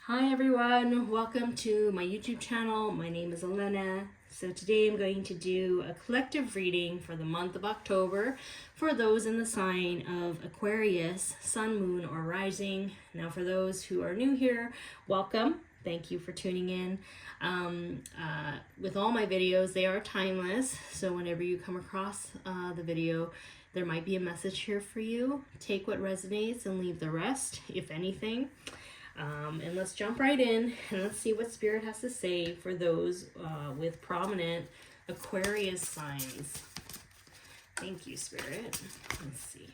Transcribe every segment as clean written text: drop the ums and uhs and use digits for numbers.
Hi everyone, welcome to my YouTube channel. My name is Ellena. So today I'm going to do a collective reading for the month of October for those in the sign of Aquarius, Sun, Moon, or Rising. Now for those who are new here, welcome. Thank you for tuning in. With all my videos, they are timeless. So whenever you come across the video, there might be a message here for you. Take what resonates and leave the rest, if anything. And let's jump right in and let's see what Spirit has to say for those with prominent Aquarius signs. Thank you, Spirit. Let's see.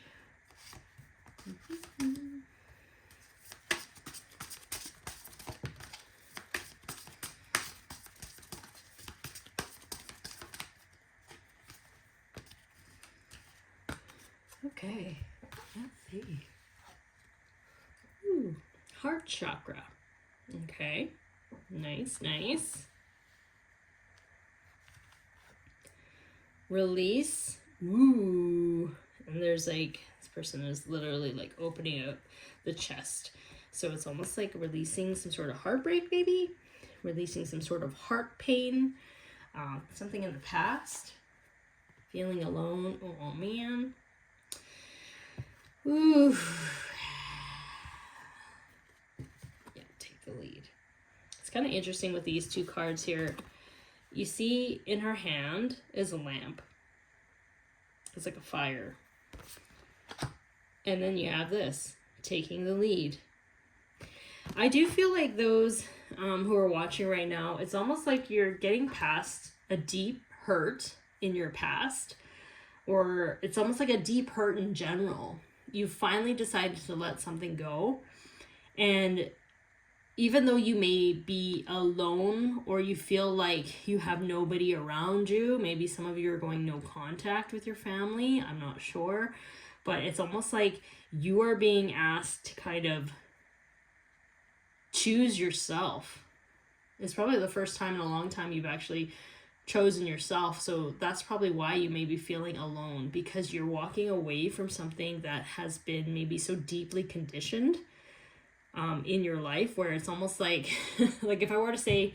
Okay, let's see. Ooh. Heart chakra. Okay. Nice, nice. Release. Ooh. And there's like, this person is literally like opening up the chest. So it's almost like releasing some sort of heartbreak, maybe. Releasing some sort of heart pain. Something in the past. Feeling alone. Oh, man. Ooh. Lead. It's kind of interesting with these two cards here. You see in her hand is a lamp. It's like a fire. And then you have this, taking the lead. I do feel like those who are watching right now, it's almost like you're getting past a deep hurt in your past, or it's almost like a deep hurt in general. You finally decided to let something go, and even though you may be alone or you feel like you have nobody around you, maybe some of you are going no contact with your family, I'm not sure, but it's almost like you are being asked to kind of choose yourself. It's probably the first time in a long time you've actually chosen yourself, so that's probably why you may be feeling alone, because you're walking away from something that has been maybe so deeply conditioned in your life, where it's almost like like if I were to say,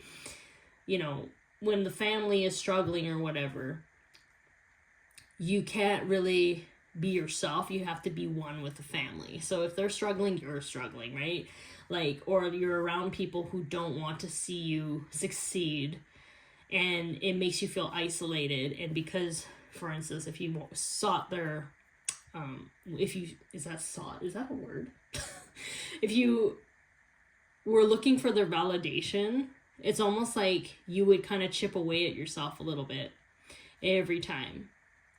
you know, when the family is struggling or whatever, you can't really be yourself. You have to be one with the family. So if they're struggling, you're struggling, right? Like, or you're around people who don't want to see you succeed, and it makes you feel isolated. And because, for instance, if you sought their is that a word? If you were looking for their validation, it's almost like you would kind of chip away at yourself a little bit every time.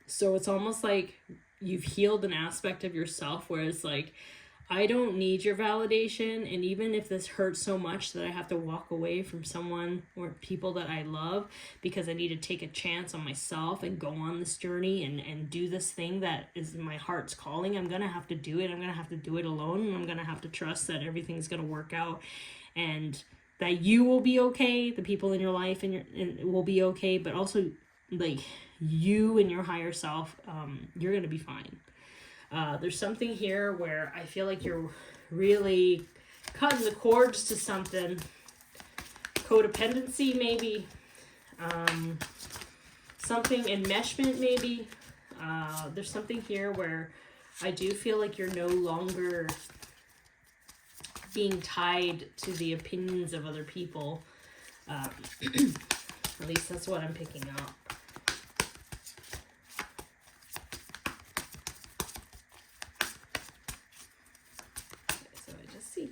So it's almost like you've healed an aspect of yourself where it's like, I don't need your validation, and even if this hurts so much that I have to walk away from someone or people that I love because I need to take a chance on myself and go on this journey and do this thing that is my heart's calling, I'm gonna have to do it. I'm gonna have to do it alone, and I'm gonna have to trust that everything's gonna work out, and that you will be okay, the people in your life and will be okay, but also like you and your higher self, you're gonna be fine. There's something here where I feel like you're really cutting the cords to something. Codependency, maybe. Something enmeshment, maybe. There's something here where I do feel like you're no longer being tied to the opinions of other people. At least that's what I'm picking up.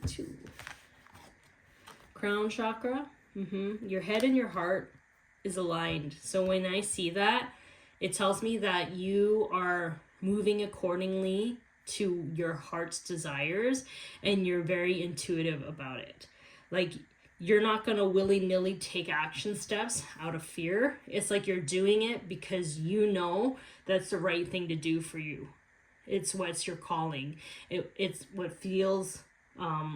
Two. Crown chakra. Your head and your heart is aligned. So when I see that, it tells me that you are moving accordingly to your heart's desires, and you're very intuitive about it. Like, you're not going to willy-nilly take action steps out of fear. It's like you're doing it because you know that's the right thing to do for you. It's what's your calling. It's what feels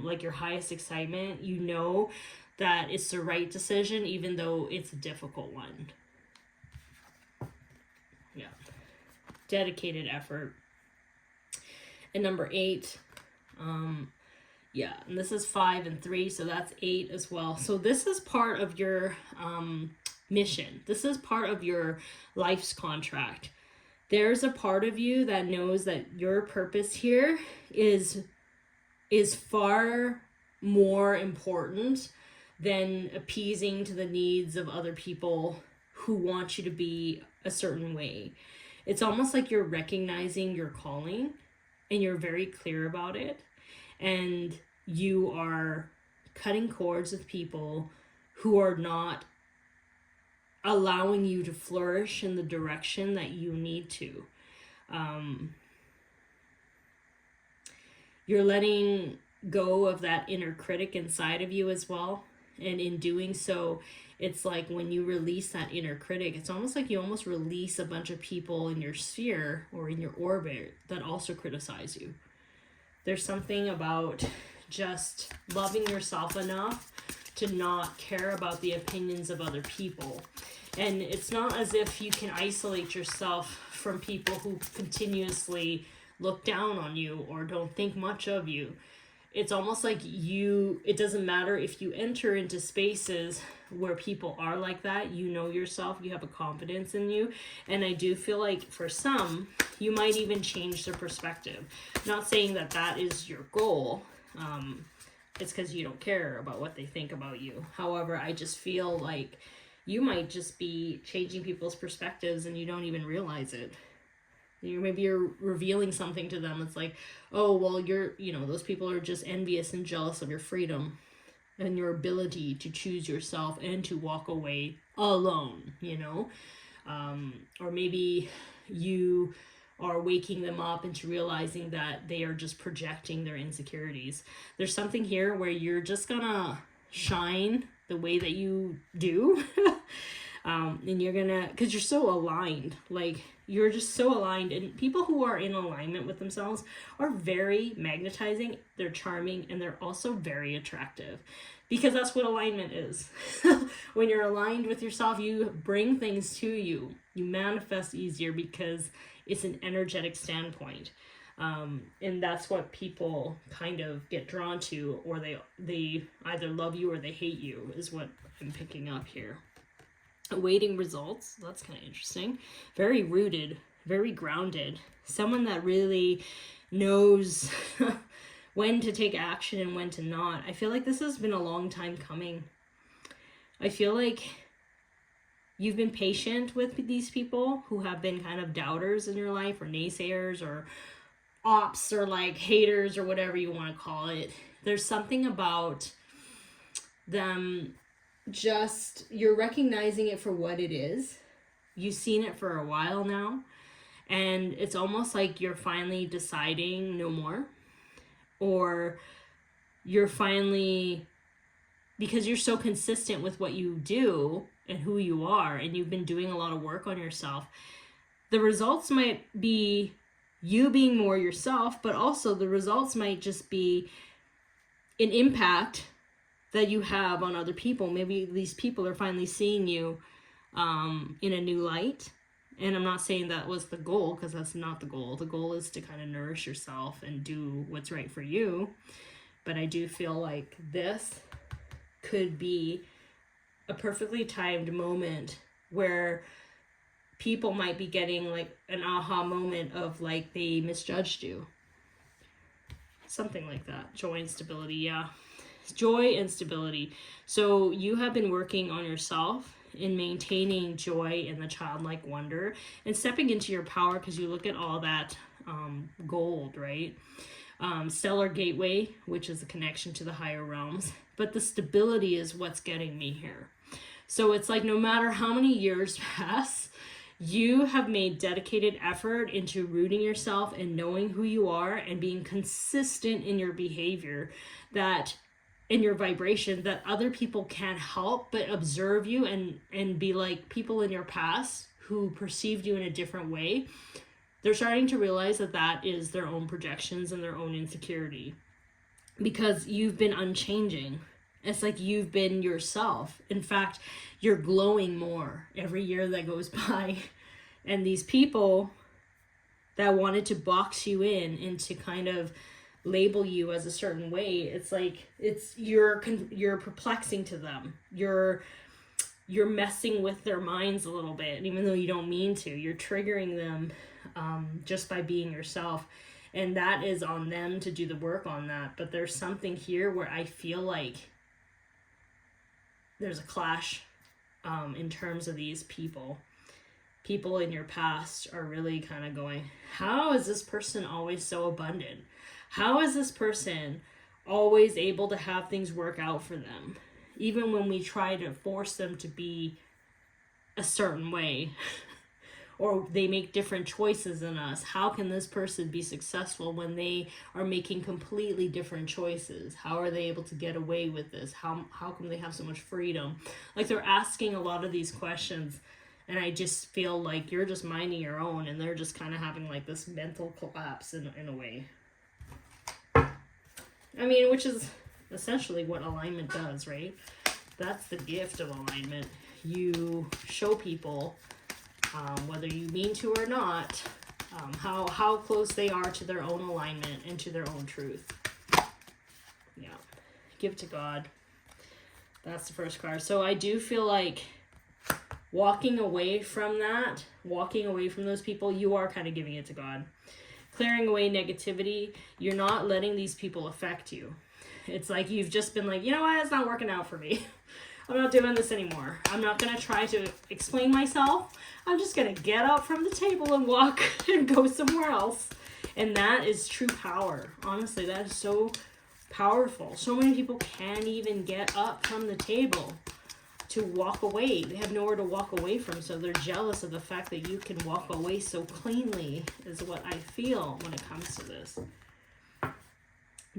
like your highest excitement. You know that it's the right decision, even though it's a difficult one. Yeah. Dedicated effort. And number 8, Yeah, and this is 5 and 3, so that's 8 as well. So this is part of your mission. This is part of your life's contract. There's a part of you that knows that your purpose here is far more important than appeasing to the needs of other people who want you to be a certain way. It's almost like you're recognizing your calling and you're very clear about it, and you are cutting cords with people who are not allowing you to flourish in the direction that you need to. You're letting go of that inner critic inside of you as well. And in doing so, it's like when you release that inner critic, it's almost like you almost release a bunch of people in your sphere or in your orbit that also criticize you. There's something about just loving yourself enough to not care about the opinions of other people. And it's not as if you can isolate yourself from people who continuously look down on you or don't think much of you. It's almost like it doesn't matter if you enter into spaces where people are like that, you know yourself, you have a confidence in you. And I do feel like for some, you might even change their perspective. Not saying that that is your goal. It's because you don't care about what they think about you. However, I just feel like you might just be changing people's perspectives and you don't even realize it. Maybe you're revealing something to them. It's like, oh, well, those people are just envious and jealous of your freedom and your ability to choose yourself and to walk away alone, or maybe you are waking them up into realizing that they are just projecting their insecurities. There's something here where you're just gonna shine the way that you do. And you're gonna, because you're so aligned, like you're just so aligned, and people who are in alignment with themselves are very magnetizing, they're charming, and they're also very attractive, because that's what alignment is. When you're aligned with yourself, you bring things to you, you manifest easier because it's an energetic standpoint. And that's what people kind of get drawn to, or they either love you or they hate you, is what I'm picking up here. Awaiting results, that's kind of interesting. Very rooted, very grounded. Someone that really knows when to take action and when to not. I feel like this has been a long time coming. I feel like you've been patient with these people who have been kind of doubters in your life, or naysayers, or ops, or like haters, or whatever you want to call it. There's something about them. Just, you're recognizing it for what it is. You've seen it for a while now, and it's almost like you're finally deciding no more, or you're finally, because you're so consistent with what you do and who you are, and you've been doing a lot of work on yourself. The results might be you being more yourself, but also the results might just be an impact that you have on other people. Maybe these people are finally seeing you in a new light. And I'm not saying that was the goal, because that's not the goal. The goal is to kind of nourish yourself and do what's right for you. But I do feel like this could be a perfectly timed moment where people might be getting like an aha moment of like they misjudged you. Something like that. Joy and stability, yeah. Joy and stability. So you have been working on yourself in maintaining joy and the childlike wonder and stepping into your power, because you look at all that gold, right? Stellar gateway, which is a connection to the higher realms, but the stability is what's getting me here. So it's like no matter how many years pass, you have made dedicated effort into rooting yourself and knowing who you are and being consistent in your behavior, that in your vibration, that other people can't help but observe you and be like people in your past who perceived you in a different way. They're starting to realize that that is their own projections and their own insecurity, because you've been unchanging. It's like you've been yourself. In fact, you're glowing more every year that goes by. And these people that wanted to box you in into kind of label you as a certain way, it's like you're perplexing to them. You're messing with their minds a little bit, even though you don't mean to. You're triggering them just by being yourself, and that is on them to do the work on that. But there's something here where I feel like there's a clash in terms of these people in your past are really kind of going, how is this person always so abundant? How is this person always able to have things work out for them? Even when we try to force them to be a certain way, or they make different choices than us. How can this person be successful when they are making completely different choices? How are they able to get away with this? How come they have so much freedom? Like, they're asking a lot of these questions, and I just feel like you're just minding your own, and they're just kind of having like this mental collapse in a way. I mean, which is essentially what alignment does, right? That's the gift of alignment. You show people, whether you mean to or not, how close they are to their own alignment and to their own truth. Yeah. Give to God. That's the first card. So I do feel like walking away from that, walking away from those people, you are kind of giving it to God. Clearing away negativity, you're not letting these people affect you. It's like you've just been like, you know what, it's not working out for me. I'm not doing this anymore. I'm not going to try to explain myself. I'm just going to get up from the table and walk and go somewhere else. And that is true power. Honestly, that is so powerful. So many people can't even get up from the table to walk away. They have nowhere to walk away from, so they're jealous of the fact that you can walk away so cleanly, is what I feel when it comes to this.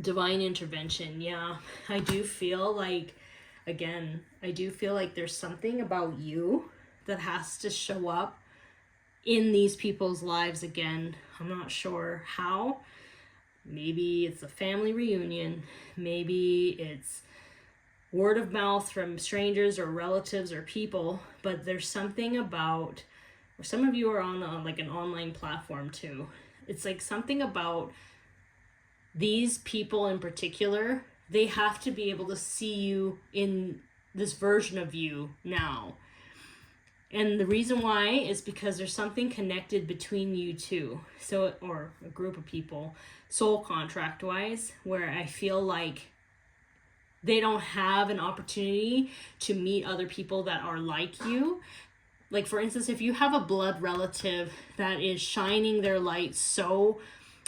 Divine intervention. Yeah, I do feel like, again, I do feel like there's something about you that has to show up in these people's lives again. I'm not sure how. Maybe it's a family reunion. Maybe it's word of mouth from strangers or relatives or people, but there's something about, or some of you are on like an online platform too. It's like something about these people in particular, they have to be able to see you in this version of you now. And the reason why is because there's something connected between you two. So, or a group of people, soul contract wise, where I feel like they don't have an opportunity to meet other people that are like you. Like, for instance, if you have a blood relative that is shining their light so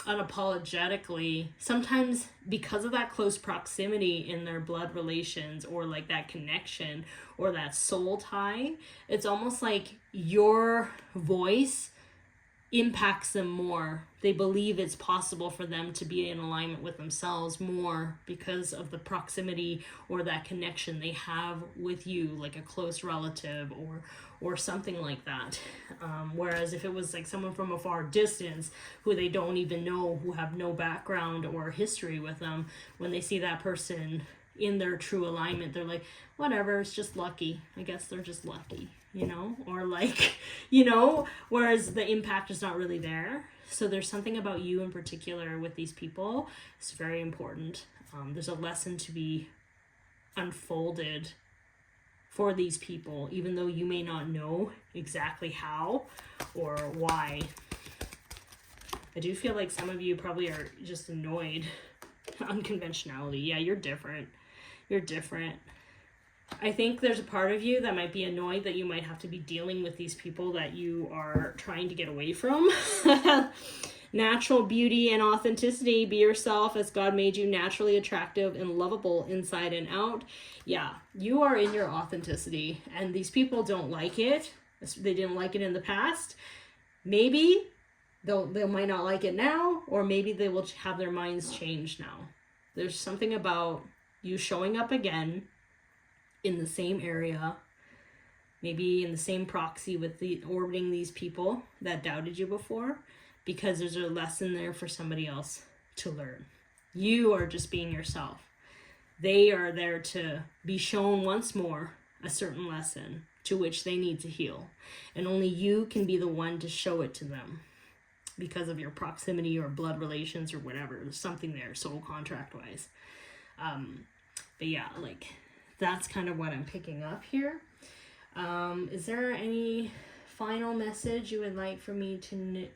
unapologetically, sometimes because of that close proximity in their blood relations, or like that connection or that soul tie, it's almost like your voice impacts them more. They believe it's possible for them to be in alignment with themselves more because of the proximity or that connection they have with you, like a close relative or something like that. Whereas if it was like someone from a far distance who they don't even know, who have no background or history with them, when they see that person in their true alignment, they're like, whatever, it's just lucky. I guess they're just lucky, you know? Or like, you know, whereas the impact is not really there. So there's something about you in particular with these people. It's very important. There's a lesson to be unfolded for these people, even though you may not know exactly how or why. I do feel like some of you probably are just annoyed. Unconventionality. Yeah, you're different. You're different. I think there's a part of you that might be annoyed that you might have to be dealing with these people that you are trying to get away from. Natural beauty and authenticity. Be yourself as God made you, naturally attractive and lovable inside and out. Yeah, you are in your authenticity, and these people don't like it. They didn't like it in the past. Maybe they might not like it now, or maybe they will have their minds changed now. There's something about you showing up again in the same area, maybe in the same proxy with orbiting these people that doubted you before, because there's a lesson there for somebody else to learn. You are just being yourself. They are there to be shown once more a certain lesson to which they need to heal. And only you can be the one to show it to them. because of your proximity or blood relations or whatever. There's something there, soul contract wise. But yeah, like that's kind of what I'm picking up here. Is there any final message you would like for me to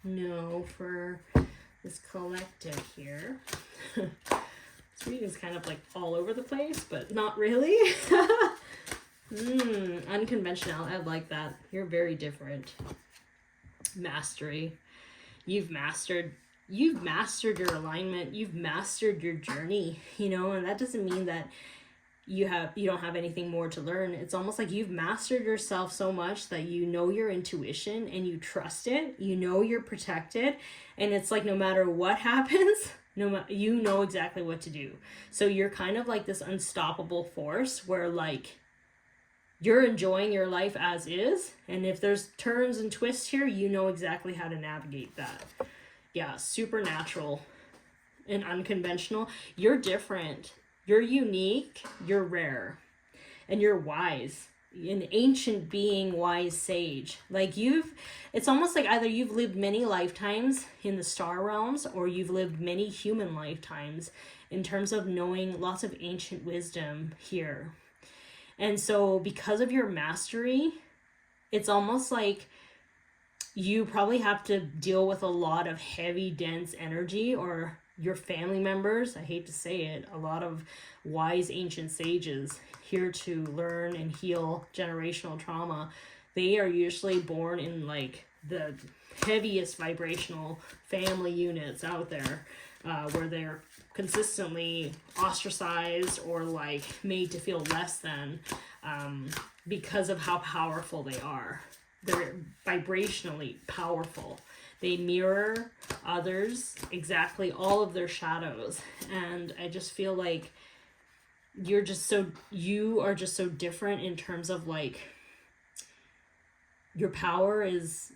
know for this collective here? This reading is kind of like all over the place, but not really. Unconventional. I like that. You're very different. Mastery. You've mastered your alignment. You've mastered your journey, you know, and that doesn't mean that you don't have anything more to learn. It's almost like you've mastered yourself so much that you know your intuition and you trust it. You know you're protected, and it's like no matter what happens, you know exactly what to do. So you're kind of like this unstoppable force where like you're enjoying your life as is, and if there's turns and twists here, you know exactly how to navigate that. Yeah, supernatural and unconventional. You're different. You're unique, you're rare, and you're wise. An ancient being, wise sage. Like it's almost like either you've lived many lifetimes in the star realms or you've lived many human lifetimes in terms of knowing lots of ancient wisdom here. And so because of your mastery, it's almost like you probably have to deal with a lot of heavy, dense energy, or your family members, I hate to say it, a lot of wise ancient sages here to learn and heal generational trauma. They are usually born in like the heaviest vibrational family units out there, where they're consistently ostracized or like made to feel less than, because of how powerful they are. They're vibrationally powerful. They mirror others, exactly all of their shadows. And I just feel like you are just so different in terms of like your power is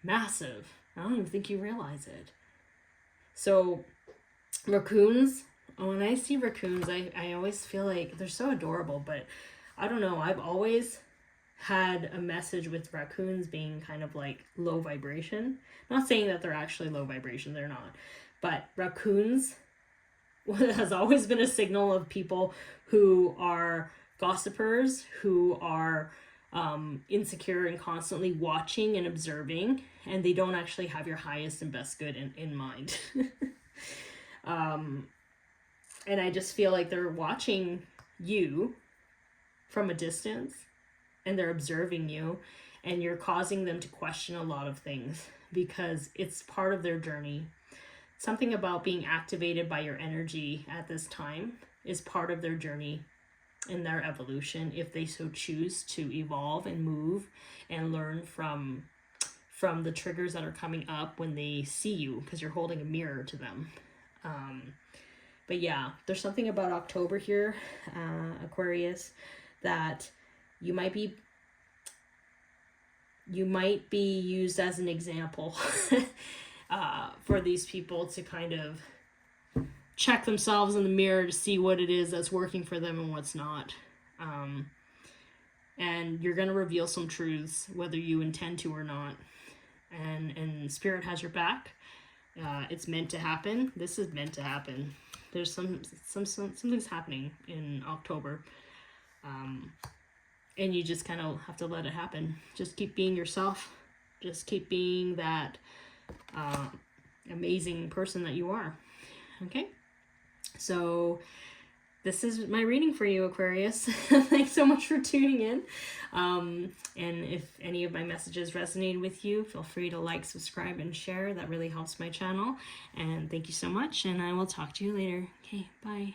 massive. I don't even think you realize it. So raccoons, when I see raccoons, I always feel like they're so adorable, but I don't know, I've always had a message with raccoons being kind of like low vibration. Not saying that they're actually low vibration, they're not. But raccoons has always been a signal of people who are gossipers, who are insecure and constantly watching and observing, and they don't actually have your highest and best good in mind. And I just feel like they're watching you from a distance, and they're observing you, and you're causing them to question a lot of things because it's part of their journey. Something about being activated by your energy at this time is part of their journey in their evolution, if they so choose to evolve and move and learn from the triggers that are coming up when they see you, because you're holding a mirror to them. But yeah, there's something about October here, Aquarius, that you might be used as an example for these people to kind of check themselves in the mirror to see what it is that's working for them and what's not. And you're going to reveal some truths, whether you intend to or not. And Spirit has your back. It's meant to happen. This is meant to happen. There's something's happening in October. And you just kind of have to let it happen. Just keep being yourself. Just keep being that amazing person that you are. Okay? So this is my reading for you, Aquarius. Thanks so much for tuning in. And if any of my messages resonated with you, feel free to like, subscribe, and share. That really helps my channel. And thank you so much. And I will talk to you later. Okay, bye.